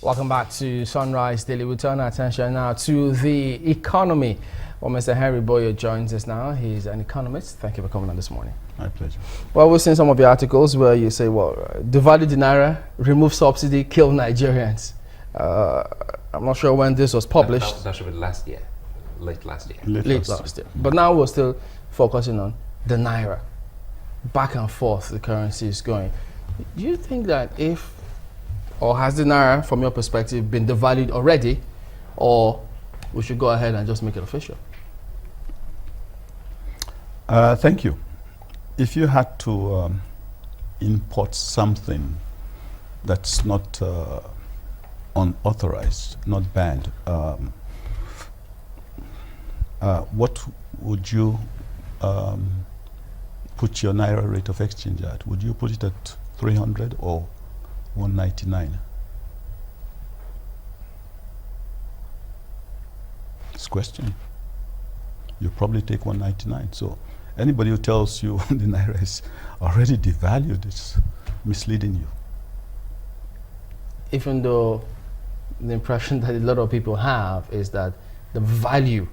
Welcome back to Sunrise Daily. We turn our attention now to the economy. Well, Mr. Henry Boyer joins us now. He's an economist. Thank you for coming on this morning. My pleasure. Well, we've seen some of your articles where you say, well, devalue the Naira, remove subsidy, kill Nigerians. I'm not sure when this was published. That should be last year, late last year. Late last year. But now we're still focusing on the Naira. Back and forth, the currency is going. Do you think that or has the Naira, from your perspective, been devalued already, or we should go ahead and just make it official? Thank you. If you had to import something that's not unauthorized, not banned, what would you put your Naira rate of exchange at? Would you put it at 300 or 199? This question. You probably take 199. So anybody who tells you the Naira is already devalued is misleading you. Even though the impression that a lot of people have is that the value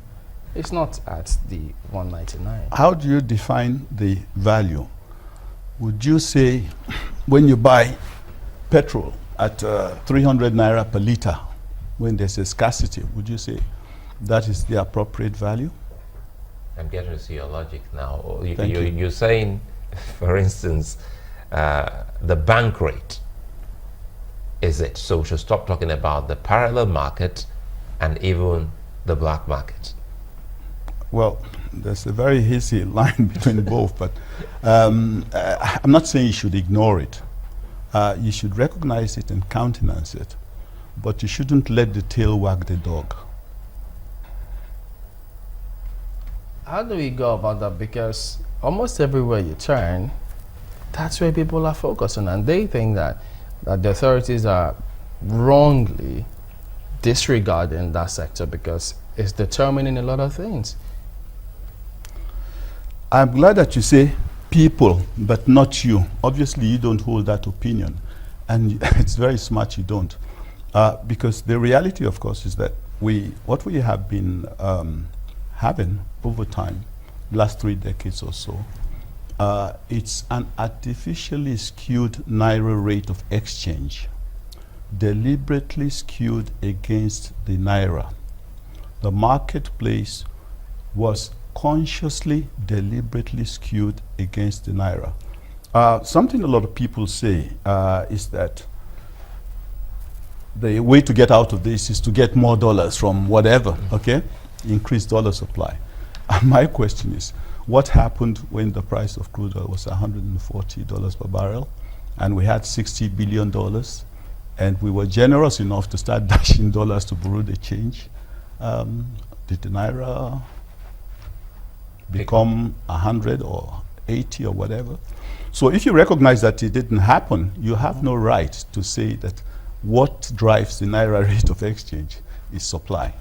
is not at the 199. How do you define the value? Would you say when you buy petrol at 300 Naira per liter, when there's a scarcity, would you say that is the appropriate value? I'm getting to see your logic now. You're saying, for instance, the bank rate is it. So we should stop talking about the parallel market and even the black market. Well, there's a very hazy line between both, but I'm not saying you should ignore it. You should recognize it and countenance it, but you shouldn't let the tail wag the dog. How do we go about that? Because almost everywhere you turn, that's where people are focusing, and they think that the authorities are wrongly disregarding that sector because it's determining a lot of things. I'm glad that you say people, but not you. Obviously, you don't hold that opinion, and it's very smart you don't, because the reality, of course, is that what we have been having over time, last 3 decades or so, it's an artificially skewed Naira rate of exchange, deliberately skewed against the Naira. The marketplace was consciously, deliberately skewed against the Naira. Something a lot of people say is that the way to get out of this is to get more dollars from whatever, okay? Increase dollar supply. And my question is, what happened when the price of crude oil was $140 per barrel and we had $60 billion and we were generous enough to start dashing dollars to bureau de change? Did the Naira become 100 or 80 or whatever? So if you recognize that it didn't happen, you have no right to say that what drives the Naira rate of exchange is supply.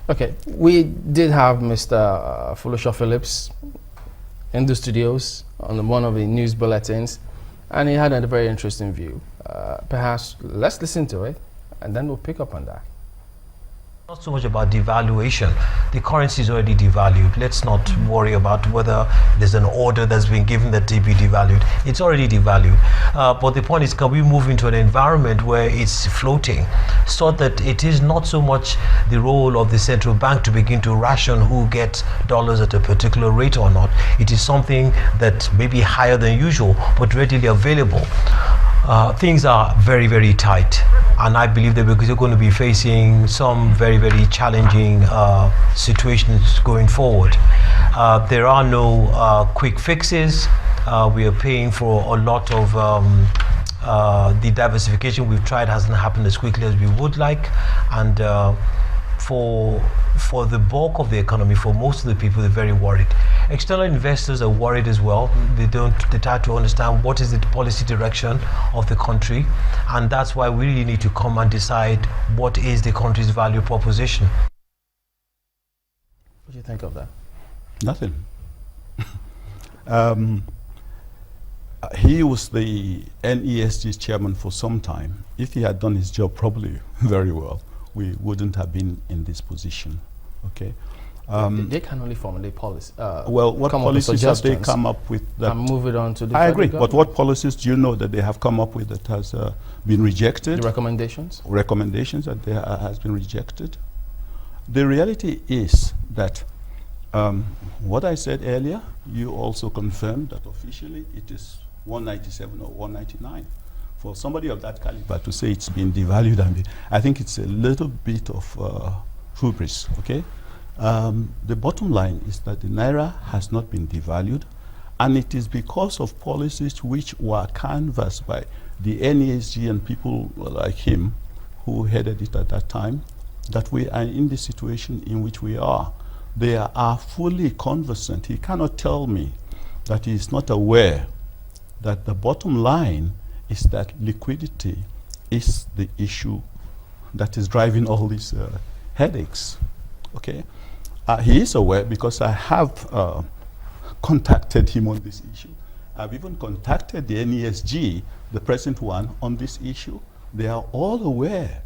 Okay, we did have Mr. Folusha Phillips in the studios on one of the news bulletins, and he had a very interesting view. Perhaps let's listen to it, and then we'll pick up on that. Not so much about devaluation. The currency is already devalued. Let's not worry about whether there's an order that's been given that it be devalued. It's already devalued. But the point is, can we move into an environment where it's floating, so that it is not so much the role of the central bank to begin to ration who gets dollars at a particular rate or not. It is something that may be higher than usual, but readily available. Things are very, very tight, and I believe that we're going to be facing some very, very challenging situations going forward. There are no quick fixes. We are paying for a lot of the diversification we've tried hasn't happened as quickly as we would like, and for the bulk of the economy, for most of the people, they're very worried. External investors are worried as well. They try to understand what is the policy direction of the country, and that's why we really need to come and decide what is the country's value proposition. What do you think of that? Nothing. he was the NESG chairman for some time. If he had done his job probably very well, we wouldn't have been in this position. Okay. They can only formulate policy. Well, what policies have they come up with? That and move it on to the I agree, government? but what policies do you know that they have come up with that has been rejected? The recommendations? Recommendations that has been rejected. The reality is that what I said earlier, you also confirmed that officially it is 197 or 199. For somebody of that caliber to say it's been devalued, I think it's a little bit of hubris, okay? The bottom line is that the Naira has not been devalued, and it is because of policies which were canvassed by the NESG and people like him who headed it at that time that we are in the situation in which we are. They are fully conversant. He cannot tell me that he is not aware that the bottom line is that liquidity is the issue that is driving all these headaches. Okay, he is aware because I have contacted him on this issue. I've even contacted the NESG, the present one, on this issue. They are all aware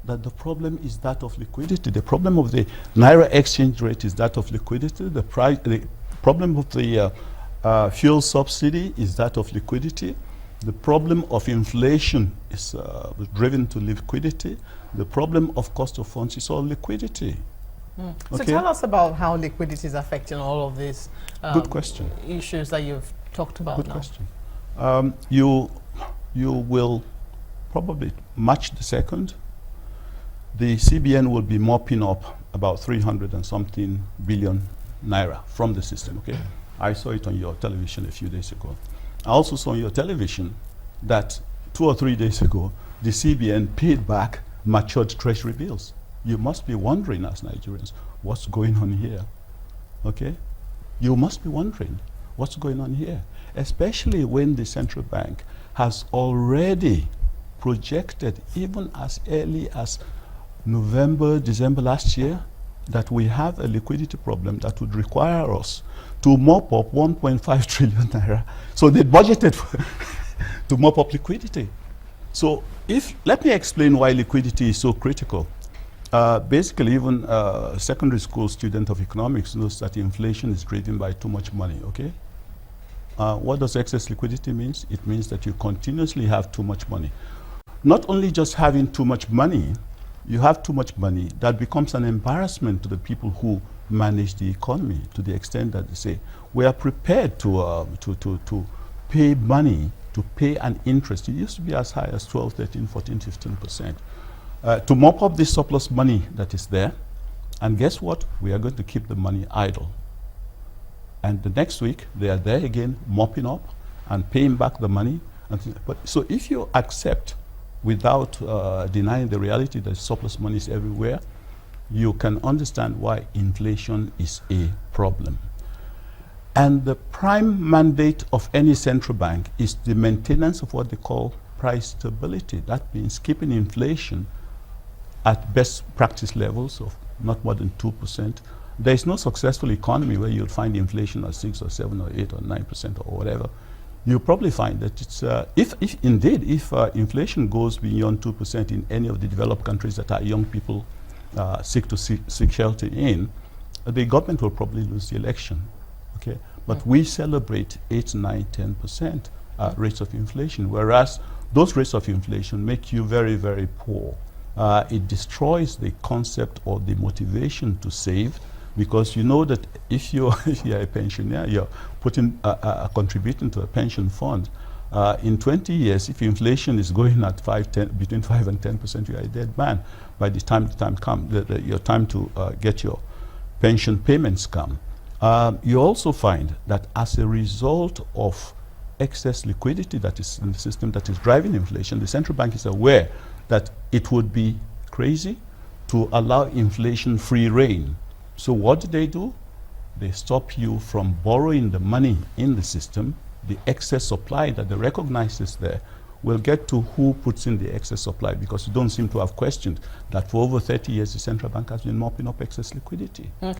that the problem is that of liquidity. The problem of the Naira exchange rate is that of liquidity. The problem of the fuel subsidy is that of liquidity. The problem of inflation is driven to liquidity. The problem of cost of funds is all liquidity. So tell us about how liquidity is affecting all of these Good question. issues that you've talked about. Good now. question. You will probably March the 2nd, the CBN will be mopping up about 300 and something billion Naira from the system, okay? I saw it on your television a few days ago. I also saw on your television that 2 or 3 days ago, the CBN paid back matured treasury bills. You must be wondering as Nigerians, what's going on here, okay? You must be wondering what's going on here, especially when the central bank has already projected, even as early as November, December last year, that we have a liquidity problem that would require us to mop up 1.5 trillion Naira. So they budgeted to mop up liquidity. So let me explain why liquidity is so critical. Basically, even a secondary school student of economics knows that inflation is driven by too much money, okay? What does excess liquidity mean? It means that you continuously have too much money. Not only just having too much money, you have too much money that becomes an embarrassment to the people who manage the economy, to the extent that they say, we are prepared to pay money, to pay an interest. It used to be as high as 12, 13, 14, 15%. To mop up this surplus money that is there. And guess what? We are going to keep the money idle. And the next week, they are there again, mopping up and paying back the money. But so if you accept without denying the reality that surplus money is everywhere, you can understand why inflation is a problem. And the prime mandate of any central bank is the maintenance of what they call price stability. That means keeping inflation at best practice levels of not more than 2%. There is no successful economy where you'll find inflation at 6 or 7 or 8 or 9% or whatever. You'll probably find that it's, if inflation goes beyond 2% in any of the developed countries that our young people seek shelter in, the government will probably lose the election, okay? But we celebrate 8, 9, 10% rates of inflation, whereas those rates of inflation make you very, very poor. It destroys the concept or the motivation to save, because you know that if you're a pensioner, you're contributing to a pension fund. In 20 years, if inflation is going at between 5 and 10%, you are a dead man. By the time your time to get your pension payments come. You also find that as a result of excess liquidity that is in the system that is driving inflation, the central bank is aware that it would be crazy to allow inflation free reign. So what do? They stop you from borrowing the money in the system. The excess supply that they recognize is there. We'll get to who puts in the excess supply, because you don't seem to have questioned that for over 30 years the central bank has been mopping up excess liquidity.